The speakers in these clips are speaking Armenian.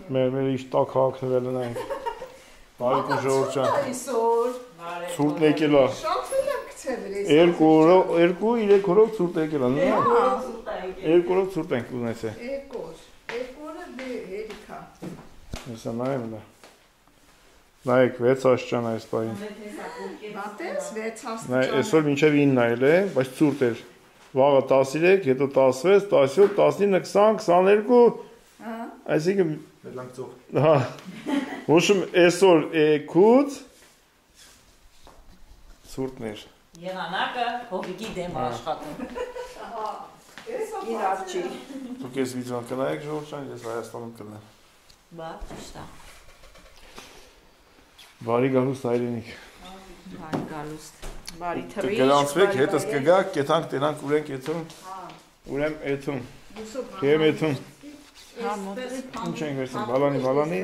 Մեր իշտակ հաղթվել ենք։ Բարիք ու Ժողովուրդ ջան։ Ցուրտ եկել է։ Շատ եմ գցել։ 2-3 օրով ցուրտ եկել է, նո՞։ 2 օրով ցուրտ ենք ունեցել։ 2 օրը հերիքա։ Հեսա նայեմ դա։ Նայեք 6 աստիճան այս բային։ Բատես 6 աստիճան։ Նայ, այսօր մինչև 9 նայել է, բայց ցուրտ էր։ Վաղը 13, հետո 16, 17, 19, 20, 22։ Այսինքն Մելանք ծով։ հա։ Ոչմ այսօր 2 ցուրտներ։ Եղանակը հովիգի դեմ աշխատում։ Իրար չի։ Դուք ես վիդեոն կնայեք Ժողովուրդ ջան, ես Հայաստանում կլինեմ։ Բա, ճիշտ է։ Բարի գալուստ հայրենիք։ Բարի գալուստ։ Բարի թռիչ։ Կգրանցվեք, հետս կգաք, կեթանք, տենանք ուրենք եթում։ Ուրեմ եթում։ Քեմ եթում։ Ինչ ենք վերցնում, բալանի։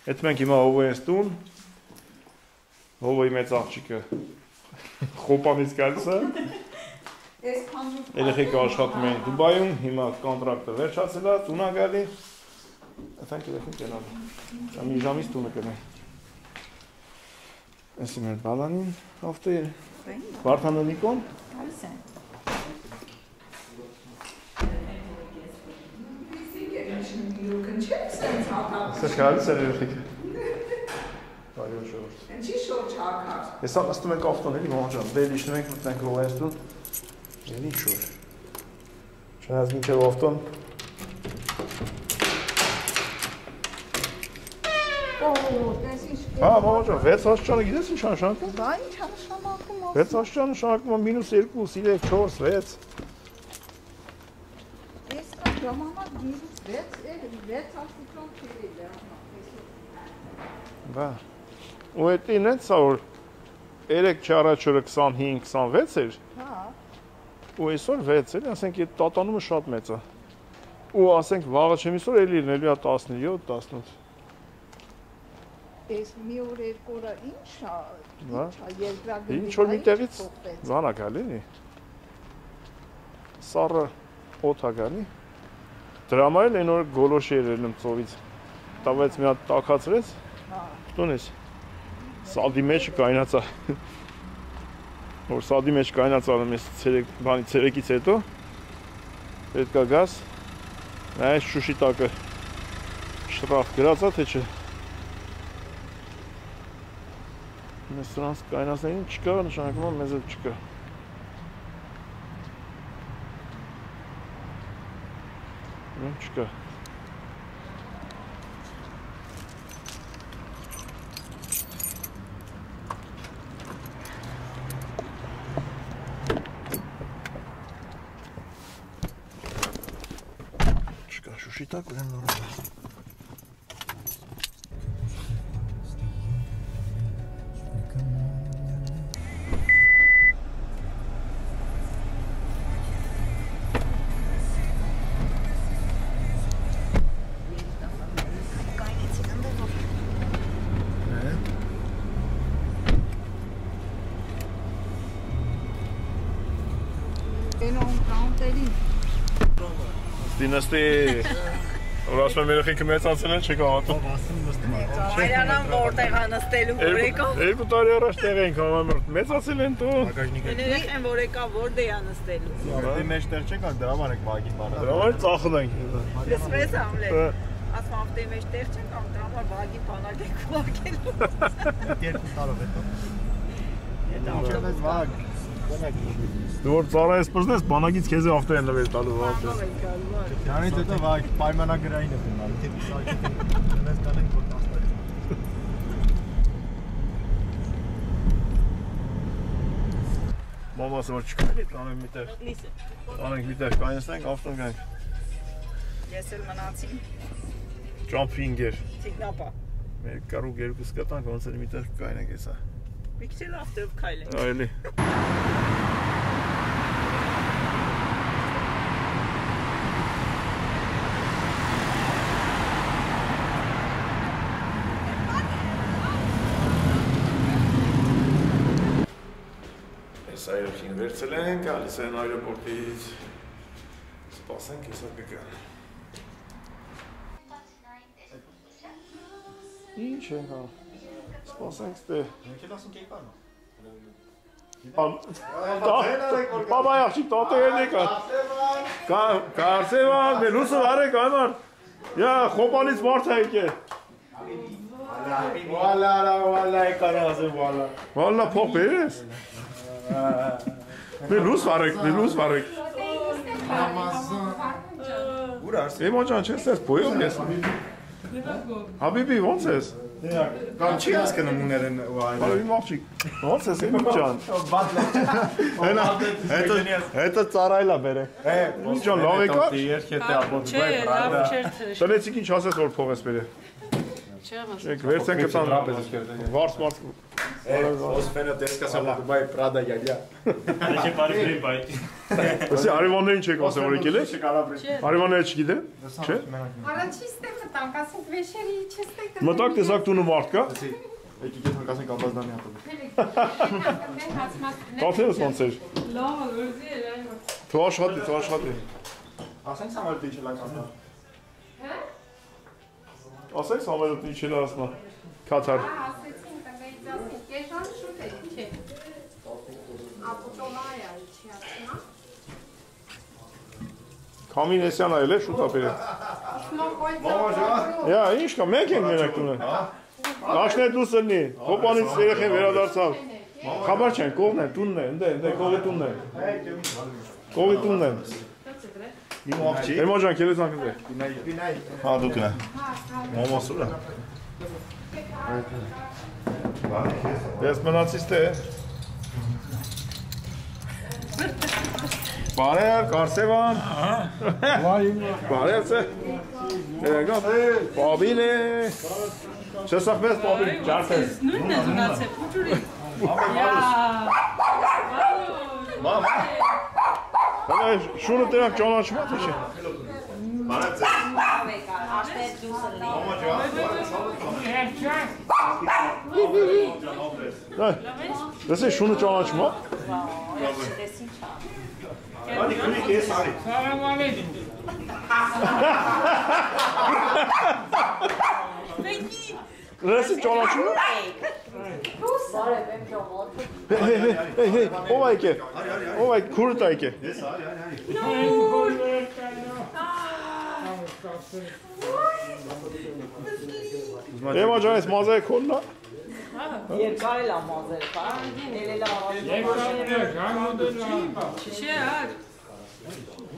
Հետ մենք հիմա հովը ենք տուն։ Հովոյի մեծ աղջիկը խոպանից գալիս է։ Երեխեքը աշխատում են Դուբայում, հիմա կոնտրակտը վերջացել է, տուն է գալի։ Այդանք երեխին կենալու։ Մի ժամից տունը կնենք։ Այսի մեր բալանին ավտոյը։ Վարդանը Նիկոն։ Գալիս են։ Սա գալիս է երեխեքը։ Բարի ու Ժողովուրդ։ Ինչի շորջ հակար։ Հեսա նստում ենք ավտոն էլի ման ջան, դե իջնում ենք մտնենք հովայստուն։ Ելի շուր։ Չնայած մինչև ավտոն։ Հա, ման ջան, 6 աստիճանը գիտես ինչ նշանակում։ Դա ինչ նշանակում է։ 6 աստիճան նշանակում է -2, 3, 4, 6։ Ես կա ժամանակ գիրուց 6 աստիճան քերել է։ Բա։ Ու էդ ինձ որ 3 չառաջորը 25, 26 էր։ Հա։ Ու այսօր 6 էր, ասենք այդ տատանումը շատ մեծ է։ Ու ասենք վաղը չեմ իսօր էլի լինելու է 17, 18։ Ես մի օր 2 օրը ինչ է, երկրագնդի։ Ինչ որ միտեղից վանա գալի։ Սառը օդ է գալի։ Դրամա էլ այն օր գոլոշ էր ելնում ծովից։ Տավեց մի հատ տաքացրեց։ Հա։ Տունես։ Սալդի մեջ կայնացա։ Որ սալդի մեջ կայնացա ես ցերեկից հետո պետք է գաս։ Այս շուշի տակը շրաֆ գրածա թե չէ։ Մեզ սրանց կայնացնային չկա, նշանակում է մեզ էլ չկա։ Չկա։ Չկա շուշի տակ ուրեմն նորմալ։ Դինաստի որ ասում եմ երեխեքը մեծացել են չեք հավատում։ Հայրանան որտեղ է նստելու որ եկա։ 2 տարի առաջ տեղ ենք համարում մեծացել են տո։ Երեխեն որ եկա որտեղ է նստելու։ Դե մեջտեղ չեք, դրա համար եք բագին բանը։ Դրա համար ծախել ենք։ Լսվեց ամլե։ Ասում ավտե մեջ տեղ չենք, ամ դրա համար բագի բանակ եք ուղարկելու։ 2 տարով հետո։ Հետո վագ։ Դու որ ծառայես պրծնես, բանակից քեզ է ավտո են նվեր տալու վաղը։ Դրանից հետո վագ պայմանագրային է դնալ, թե սակի դնես կանենք որ 10 տարի։ Մամաս որ չկայլի, տանենք միտեղ։ Տանենք միտեղ, կայնստենք, ավտոն գանք։ Ես էլ մնացի։ Ճամփինգեր։ Տիկնապա։ Մեր կարու երկուս կտանք, ոնց էլ միտեղ կայնենք հեսա։ Մի քիչ էլ ավտով քայլենք։ Այլի։ Այրոքին վերցել ենք, գալիս են այրոպորտից, սպասենք հեսա կգան։ Ինչ է հա։ Սպասենք ստե։ Մենք էլ ասենք եկան։ Բաբա աղջիկ տոտը եկա։ Կարսևան, լուսը արեք այմար։ Յա, խոպանից մարդ է եկե։ Վալա եկան ասեմ վալա։ Վալա փող բերես։ Լուս վարեք։ Ուր արս։ Էմո ջան, չես ես բոյով ես։ Հաբիբի, ոնց ես։ Կամ չի հասկանում ուներն ու այն։ Բարի աղջիկ։ Ոնց ես Էմո ջան։ Հետո ծառայլա բերե։ Ինչ ջան, լավ եկա։ Երկեթե ապոց բայ բրանդա։ Տնեցիք ինչ ասես որ փող ես բերե։ Չեք վերցենք կտան վարս մարդ։ Osfena տեսկասա բայ Prada յալյա։ Ինչի բարի բայ։ Ասի արևաններին չեք ասել որ եկել եք։ Արևանները չգիտեն։ Չէ։ Առաջիստը մտանք, ասենք վեշերի չստեք։ Մտակ տեսակ տունը մարդ կա։ Եկի գեթանք ասենք ապազդանի հատը։ Կաթերս ոնց էր։ Լավ, որզի էր այն։ Թող աշխատի։ Ասենք Սամվելը ինչ լայք ասնա։ Ասեք Սամվելը ինչ էլ ասնա։ Կաթար։ Ասեցին տղայից ասենք, կեժան շուտ է, չէ։ Ապուտոնայա չի ասնա։ Քամինեսյան այլ է շուտ ապերը։ Յա, ինչ կա, մենք ենք մենակ տունը։ Աշներ դուս լնի, հոպանից երեխեն վերադարձավ։ Խաբար չեն, կողն են, տունն է, ընդե, կողի տունն է։ Կողի տունն են։ Իմ աղջի։ Էմո ջան, քելես անկդ է։ Պինայ։ Հա դուք նա։ Մոմոսուրա։ Ես մնացիս թե։ Բարև, Կարսևան։ Բարև ծե։ Երեգա, բաբին է։ Չեսախվես բաբին, ճարդես։ Նույնն է զնացել, ուջուրի։ Մամա։ Հələ շունը տրանք ճանաչմատ է չէ։ Բարև ձեզ։ Աշտե դուսը լի։ Դեսե շունը ճանաչմատ։ Տեսին չա։ Անի քունի կես արի։ Դեսե ճանաչում։ Հեյ, ով այք է։ Ով այք քուրտ այք է։ Ես արի։ Էմա ջան, ես մազերը քոննա։ Երկար էլ ամազեր, հա։ Ելել Չէ, հա։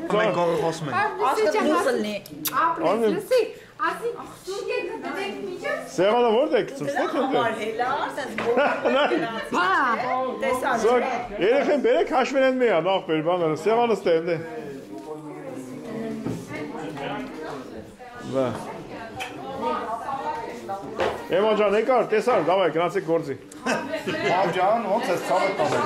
Մենք խոսում ենք։ Աշտե դուսը լի։ Ապրես, լսի, ասի, շուկերը դեք միջև։ Սեղանը որտե է գցում, ստեք ընդ։ Հելա, ասես բոկը։ Տեսա։ Երեխեն բերեք հաշվեն են միա, նախ բեր բաները, սեղանը ստե ընդ է։ Բա։ Էմա ջան, եկար, տեսար, դավայ, գնացեք գործի։ Մամ ջան, ոնց ես ցավը տանել։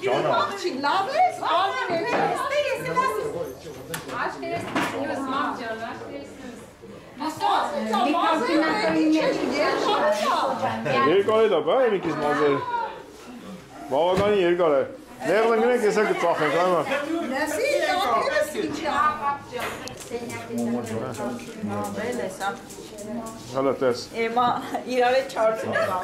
Ջանա։ Աղջիկ, լավ ես, ամեն է, ստե ես եմ ասի։ Աշտերես ես մամ ջան, աշտերես։ Երկար է դա, բա եմիկիս մազերը։ Բավականին երկար է։ Ներն ընգնենք եսա կծախենք, այմա։ Լսի, աղջերս ինչի աղապ ջան։ Վել է սա։ Հալա տես։ Էմա իրար է չարցին է կամ։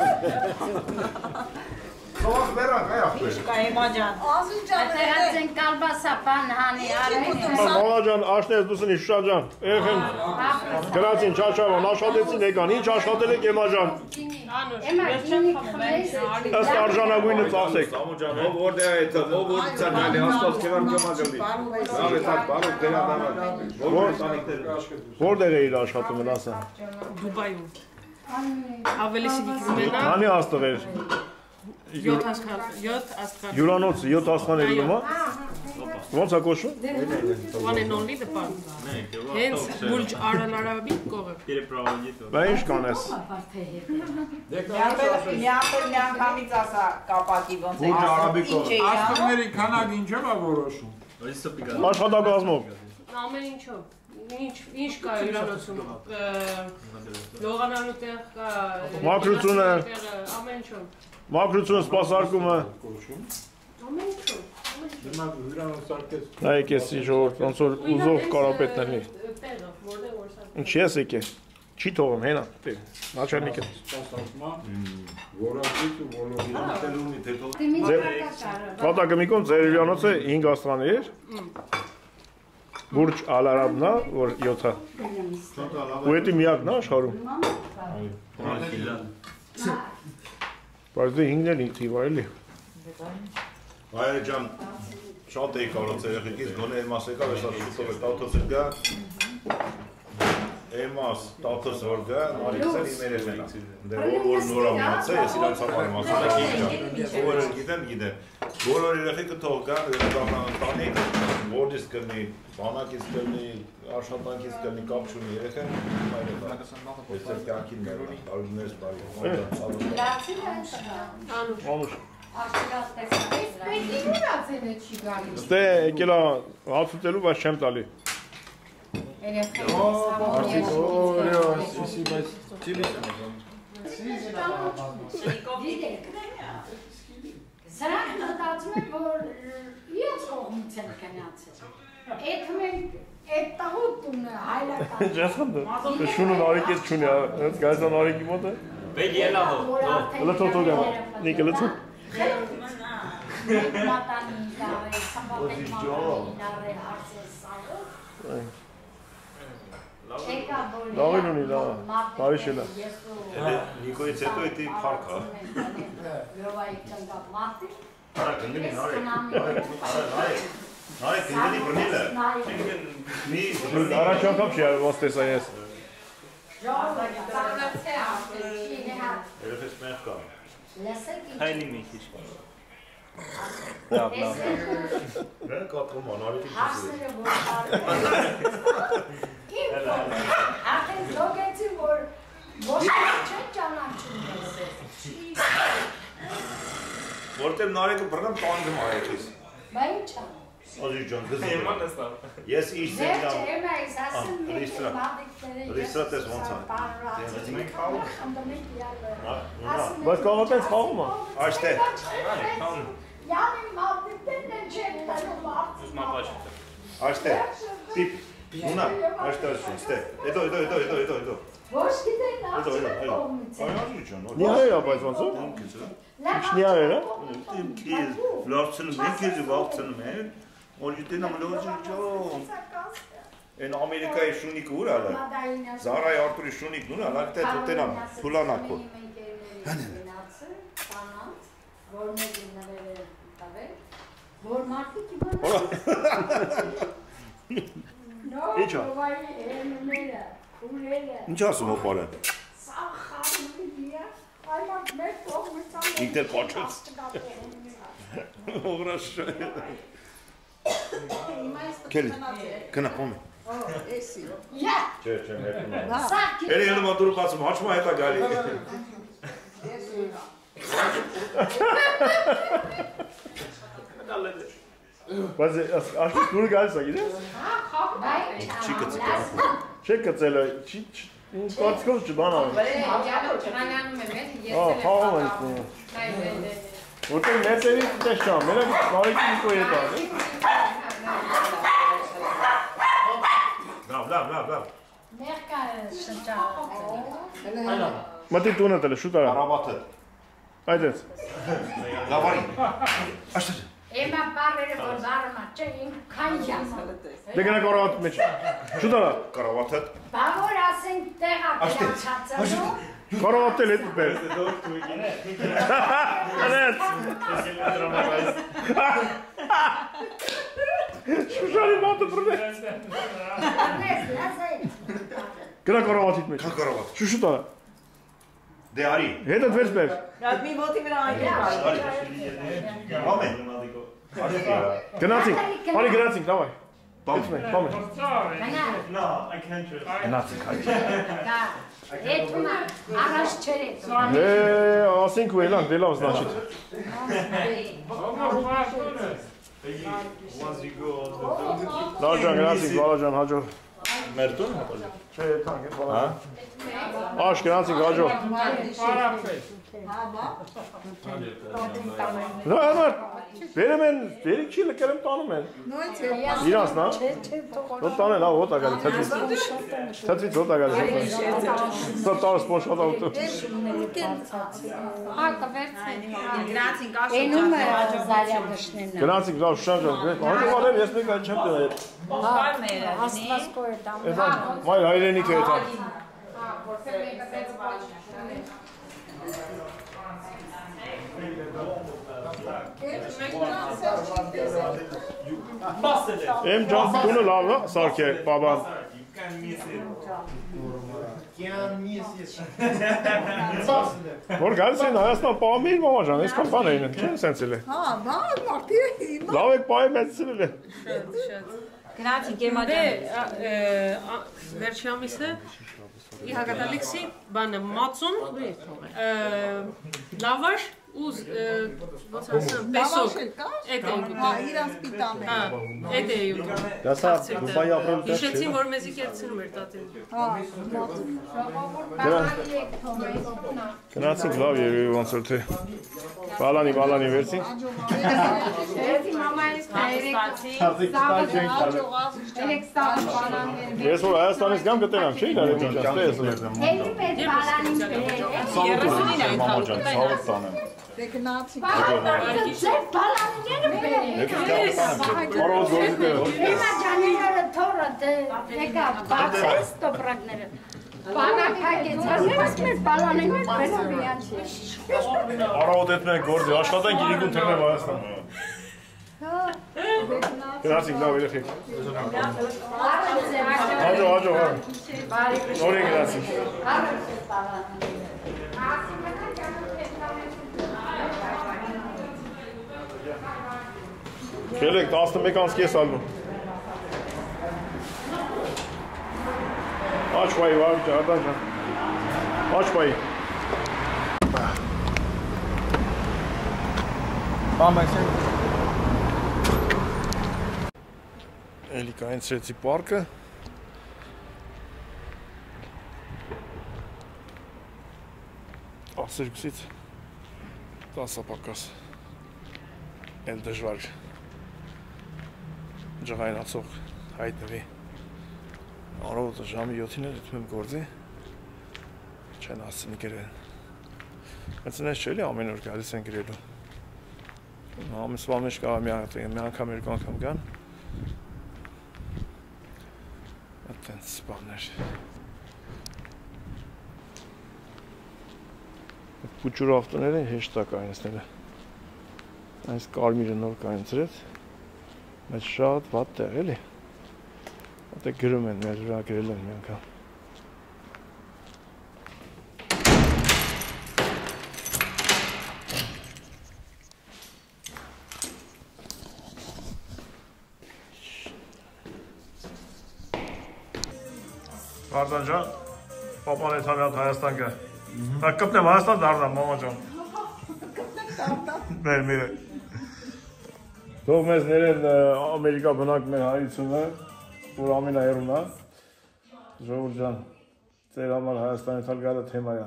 Սովակ վերանք, այ ախպեր։ Կա Էմա ջան։ Ազու ջան, Ատերացեն կալբասապան հանի արմենի։ Մամա ջան, աշտես դուսնի շուշա ջան, երեխեն գրացին, չաչավան, աշխատեցին եկան, ինչ աշխատել եք Էմա ջան։ Էմա ինի խմես։ Ըստ արժանագույնը ծախսեք։ Սամո ջան, ով որտեղ է դա, ով որտեղ է գալի, աստված քեզ կմագալի։ Լավ է, տակ բարով դերադառնալ։ Ո՞ր տանիքները։ Որտեղ է իր աշխատում են ասա։ Դուբայում։ Ավելի շիկի մենա Քանի աստղ էր։ 7 աստղ։ Հյուրանոցը 7 աստղաներ ում է։ Ոնց է կոչվում։ One and only the park։ Հենց Բուրջ Արալարաբի կողը։ Բա ինչ կանես։ Միանգամից ասա կապակի ոնց է։ Բուրջ Արաբի կողը։ Աստղների քանակ ինչով է որոշում։ Աշխատակազմով։ Ամեն ինչով։ Ինչ կա հյուրանոցում։ Լողանալու տեղ կա։ Մաքրությունը։ Ամեն ինչով։ Մաքրությունը, սպասարկումը։ Ամեն ինչով։ Նայեք էս ժողովուրդ, ոնց որ ուզող կարապետն էլի։ Տեղը, որտեղ որ սա։ Ինչ ես եկե։ Չի թողում, հենա, նաչարնիկը։ Վատակը մի կոն ձեր հյուրանոցը 5 աստղան էր, բուրջ ալարաբն է, որ 7-ը, ու հետի միակն է աշխարում։ Բայց դե 5-ն էլ ինքնիվ այլի։ Հայերը ջան, շատ էի կարոց երեխիկից, գոնե էմաս եկավ, ես աշուտով է տաթոս էր գա, էմաս տաթոս որ գա, նարիքս էր իմ երեխենա։ Դե որ նորա մնաց է, ես իրանց համար եմ ասում եք ինչ ջան, ով էր գիտեմ, բոլոր երեխիկը թող գան, տանիք, որդից կրնի, բանակից կրնի, աշխատանքից կրնի, կապ չունի երեխեն, ես ձեր կյանքին ներվա, տարուներս բարի։ Ստե եկել է հացուտելու, բայց չեմ տալի։ Սրանք մտածում են, որ իրենց կողմից են գնացել։ Այդ մենք այդ տաղուտ տունը հայլական։ Չես խնդը, շունը նարիքից չունի, հենց գայզան նարիքի մոտ է։ Բեք ելա հո, լծո թողեմ, նիկը լծո։ Մենք մատանի դարը, սամբատեք մատանի դարը հարցես սայով։ Լավին ունի, լավ, բարի շելա։ Նիկոյից հետո էտի պարկ հա։ Լովայի կնգապ մատի։ Արա կնդինի նարեք կնդինի բրնիլ է։ Առաջ անգամ չի ոնց տեսա ես։ Երեխես մեղ կա։ հայնի մի քիչ։ Բրեն կատվում անարիքի Հարսները որ արդեն զոգեցի, որ ոչ չեն ճանաչում ես։ Որտեղ նարեկը բրնեմ տանգում այեքիս։ Բա ինչ ան։ Ոզի ջան, գզի։ Ես իշ զենգամ։ Ռիստրատ ես ոնց ան։ Բայց կարող ես խաղում ա։ Աշտե։ Յանի մատիտեն են չեն տանում արդյոք։ Աշտե։ Պիպ։ Նունա, աշտե աշտե, ստե։ Հետո։ Ոչ գիտեք արդյոք կողմից է։ Այո ջան։ Նիհայր է բայց ոնց է։ Ինչ նիհայր է։ Իմ քիզ, լարցնում են, քիզ վաղցնում են։ Օլիտենա մլոջի ջան։ Են Ամերիկայի շունիկը ուր ալա։ Զարայի Արտուրի շունիկն ուր ալա, դե դոտենամ, փուլանակո։ Որ մեզ նվերը տավեր, որ մարդիկ իմանան։ Ինչ ա։ Ինչ ասում հոպարեն։ Սա խարմի է, այլակ մեր կողմից ան։ Ինքներ պաչեց։ Ողրաշ։ Քելի, կնա հոմի։ Յա։ Չէ, հետո։ Էլի ելում ադուրը բացում, հաչմա հետա գալի։ Բայց աշխուտ դուրը գալիս է, գիտես։ Չի կծիկա։ Չէ կծել է, կարծքով չբան ա։ Խաղում են ստում։ Որտեղ ներսերի տես չա, մենակ նարիքի նիկո ետ ա։ Լավ։ Ներկա շրջան։ Մտի տունը տել է, շուտ արա։ Արաբաթը։ Այդ ես։ Լավարի։ Աշտե։ Էմա բարերը որ բարմա, չէ ինքան ժամա։ Դե գնա կարավատ մեջ։ Շուտ արա։ Կարավաթը։ Բա որ ասենք տեղա գնացածը։ Կարավատ էլ հետ բեր։ Անեց։ Շուշարի մատը բրնե։ Գնա կարավատիտ մեջ։ Քան կարավաթ։ Շուշուտ արա։ Դե արի։ Հետդ վերջ բեր։ Այդ մի ոտի վրա այգի։ Ամեն։ Գնացինք, արի գնացինք, դավայ։ Բամ։ No, I can't do it. Գնացինք, այ։ Էտումա, առաջ չերեք։ Դե, ասինք ու էլանք, դե լավ զնաչիտ։ Once you go on the Լավ ջան, գնացինք, վալա ջան, հաջող։ մեր տուն հապալի։ Չէ, եթանք են բալան։ Աշ, գնացինք հաջող։ Նո, համար, վերեմ են, վերիք չի լկերեմ տանում են։ Իրանց, նա։ Ոտ տան են, հոտ ագալի, թեցվից հոտ ագալի։ Սա տարս պոշատ ավտու։ Գնացինք լավ շանջան, հաջողալեմ, ես մեկ այն չեմ տնել։ Մայր հայրենիք է եթան։ Եմ ջան, տունը լավ է, սարք է, բաբան։ Որ գալիս են Հայաստան պահմիր մամա ջան, այսքան բան էին, չեն սենցել է։ Հա, բան, մարդի Լավ եք պահի մեծցրել է։ Գնացինք Էմաջան։ Վերջի ամիսը ի հակատալիքսի բանը մածուն, լավաշ ու ոնց ասեմ, պեսոկ, էդ էինք ուտում։ Հա, իրան սպիտան է։ Հա, էդ էի ուտում։ Դասա Դուբայի ապրել դեռ Հիշեցին, որ մեզի կերցնում էր տատին։ Հա, Գնացինք լավ երևի ոնց որ թե բալանի վերցինք։ Ես որ Հայաստանից գամ գտենամ, չի դարի միջան, ստես եմ։ Մամա ջան, ցավը տանեմ։ դե գնացինք։ Ձեր բալանիները բերեք։ Մարոզ գործի դեր։ Հիմա ջաները թորը եկա բացես տոպրակները։ Բանակակեց, ասես մեր բալանիները բերում իանցի։ Արավոտ հետ մենք գործի, աշխատանք իրիկուն թրնեմ Հայաստան։ Գնացինք լավ երեխեք։ Հաջող։ Նորի գնացինք։ Քելեք 11 անց կես ալնում։ Աչ պայի վար ջարդան ջան։ Աչ պայի։ Բամասեն Էլի կայնցրեցի պարկը։ Ասերքսից 10 պակաս։ Էլ դժվար ջղայնացող հայտնվի։ Առավոտը ժամի 7-ին էլ դնում եմ գործի։ Չեն ասցնի գրել։ Մենցնես չէ՞ էլի ամեն օր գալիս են գրելու։ Ամիսվա մեջ կարող մի անգամ երկու անգամ գան։ Այդտենց բաներ։ Փուճուր ավտոները հեշտ է կայացնելը։ Այս կարմիրը նոր կայացրեց։ Մեծ շատ վատ տեղ էլի։ Ատե գրում են, մեր վրա գրել են մի անգամ։ Վարդան ջան, պապան հետ համյատ Հայաստան գա։ Նա կպնեմ Հայաստան դարնամ, մամա ջան։ Մերը։ Թող մեզ ներեն Ամերիկա բնակ մեր հայությունը, որ ամենահեռուն է։ Ժողովուրդ ջան, ձեր համար Հայաստանից ալ գալը թեմա է։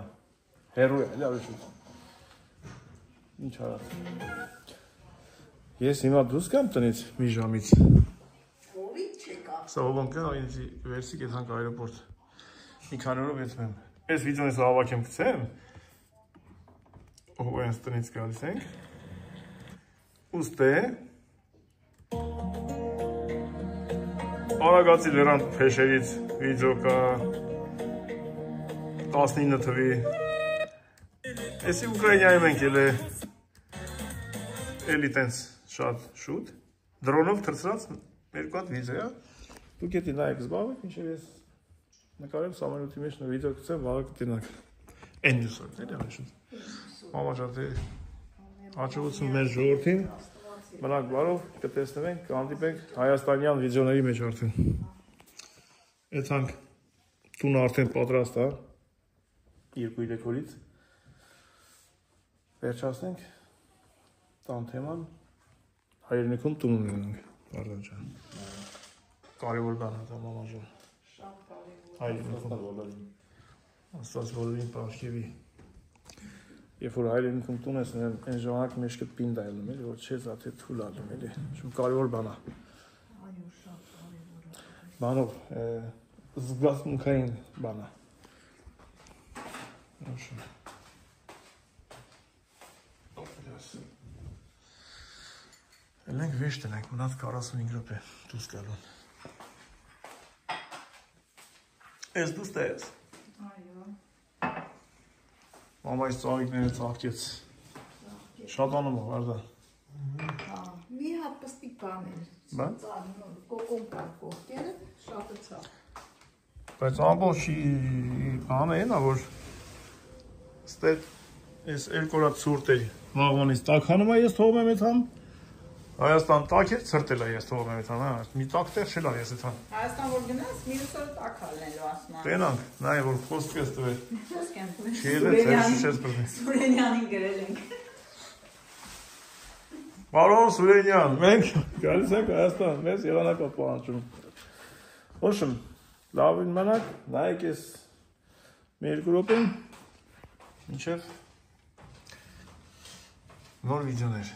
Հեռու է, էլի ավելի շուտ։ Ինչ արած։ Ես հիմա դուրս գամ տնից մի ժամից։ Ովից չեկա։ Սա ողոմ կա, ինձ վերսի կեթանք այրոպորտ։ Մի քանի օրով եթում եմ։ Այս վիդեոն ես հավաքեմ գցեմ։ Ով այնց տնից գալիս ենք։ Ուստե Արագածի լեռան փեշերից վիդեո կա 19 թվի։ Էսի Ուկրաինայում ենք էլի տենց շատ շուտ դրոնով թրծրած երկու հատ վիդեո է։ Դուք էդի նայեք զբաղվեք, մինչև ես նկարեմ սամարութի մեջ նոր վիդեո կցեմ, վաղը կտենակ։ Են դուսոր, դե դե շուտ։ Մամա ջան, հաջողություն մեր ժողովրդին։ Մնանք բարով, կտեսնվենք, կհանդիպենք հայաստանյան վիդեոների մեջ արդեն։ Էթանք տունը արդեն պատրաստ է 2-3 օրից։ Վերջացնենք տան թեման հայրենիքում տուն ունենանք, Վարդան ջան։ Կարևոր բան է դա, մամա ջան։ հայրենիքում բոլորին։ Աստված բոլորին պարգևի։ Երբ որ հայրենիքում տուն ես, այն ժամանակ մեջքը պինդ է ելնում, էլի, որ չես աթի թույլ ալում, էլի։ Շու կարևոր բան է։ Այո, շատ կարևոր է։ Բանով զգացմունքային բան է։ Ելենք վեշ տնենք, մնաց 45 րոպե դուրս գալուն։ Ես դուստ ես։ Այո։ Մամայիս ծաղիկները ծաղկեց։ Շատ անում է, Վարդան։ Մի հատ պստիկ բան էր։ Բան։ Կոկոն կար կողքերը, շատ է ցավ։ Բայց ամբողջ բանը էն է, որ ստեղ ես երկորած սուրտ էի վաղվանից տաքանում է ես թողում եմ էթան Հայաստան տաք էր ցրտել է ես թողում եմ էթան, մի տաք տեղ չելա ես էթան Հայաստան որ գնաս, մյուս օրը տաք ալնելու ասում եմ։ Տենանք, նայ որ խոսք ես տվել։ Խոսք եմ տվել։ Չի եղել, չես բռնի։ Սուրենյանին գրել ենք։ Պարոն Սուրենյան, մենք գալիս ենք Հայաստան, մեզ եղանակա պահանջում։ Ոչմ, լավին մնաք, նայեք ես մի երկու րոպե մինչև նոր վիդեոներ։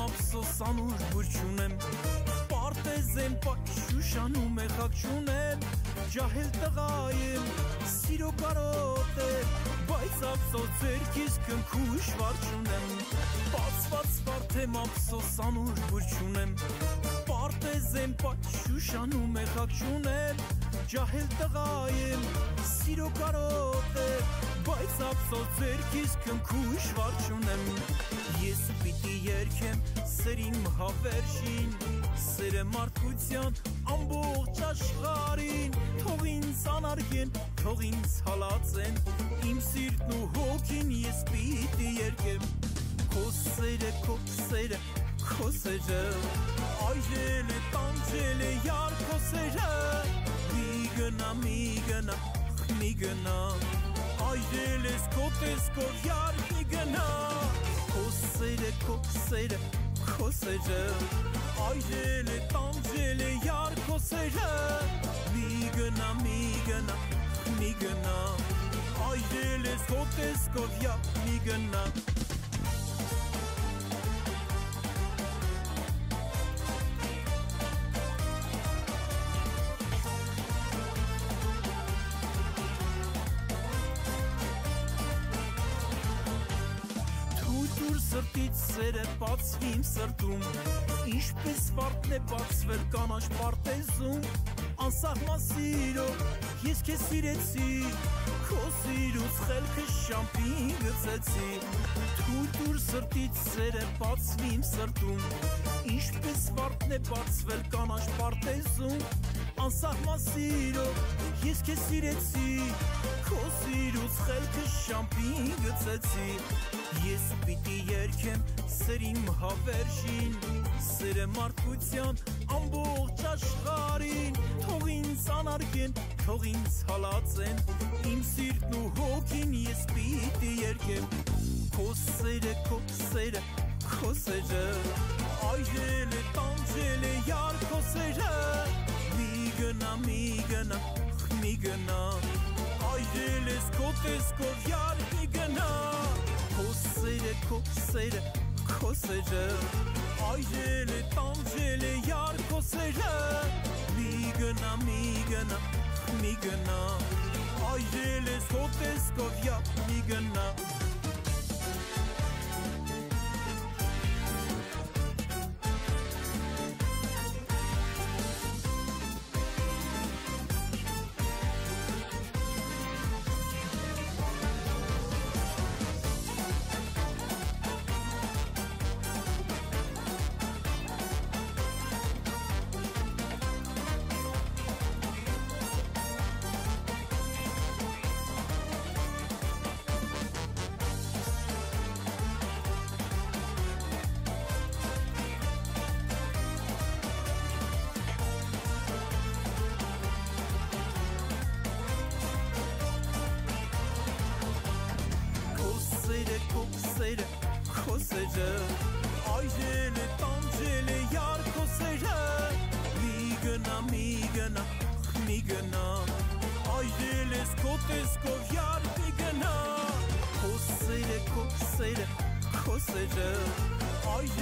ափսոս անուր բուր չունեմ Պարտեզ եմ շուշանում է խակ չունեմ Ջահել տղա եմ, սիրո կարոտ է Բայց ափսոս ձերքիս կնքուշ վար չունեմ Բացված վարդ եմ ափսոս անուր բուր չունեմ Պարտեզ եմ շուշանում է խակ չունեմ Ջահել տղա եմ, սիրո կարոտ է Բայց ափսոս ձերքիս կնքուշ վար չունեմ Ես պիտի երկեմ սրիմ հավերժին Սերը մարդկության ամբողջ աշխարհին Թող ինձ անարգեն, թող ինձ հալածեն Իմ սիրտն ու հոգին ես պիտի երկեմ Քո սերը, քո սերը, քո սերը Այրել է, տանջել է յար քո սերը Մի գնա Այրել ես քո տեսքով յար մի գնա Քո սերը, քո սերը Այրել է, տանջել է յար քո սերը Մի գնա Այրել ես քո տեսքով յար մի գնա Սրտից սերը բացվի իմ սրտում Ինչպես վարդն է բացվել կանաչ պարտեզում Անսահման սիրո ես քեզ սիրեցի Քո սիրուց խելքը շամպին գցեցի Թույլ սրտից սերը բացվի իմ սրտում Ինչպես վարդն է բացվել կանաչ պարտեզում Անսահման սիրո ես քեզ սիրեցի Քո սիրուց խելքը շամպին գցեցի Ես պիտի երկեմ սրիմ հավերժին Սերը մարդկության ամբողջ աշխարհին Թող ինձ անարգեն, թող ինձ հալածեն Իմ սիրտն ու հոգին ես պիտի երկեմ Քո սերը, քո սերը Այրել է, տանջել է յար քո սերը Մի գնա Այրել ես քո տեսքով յար մի գնա Քո սերը Այրել է, տանջել է յար քո սերը Մի գնա Այրել ես քո տեսքով յար մի գնա Այրել է, տանջել է յար քո սերը Մի գնա Այրել ես քո տեսքով յար մի գնա Քո սերը Այրել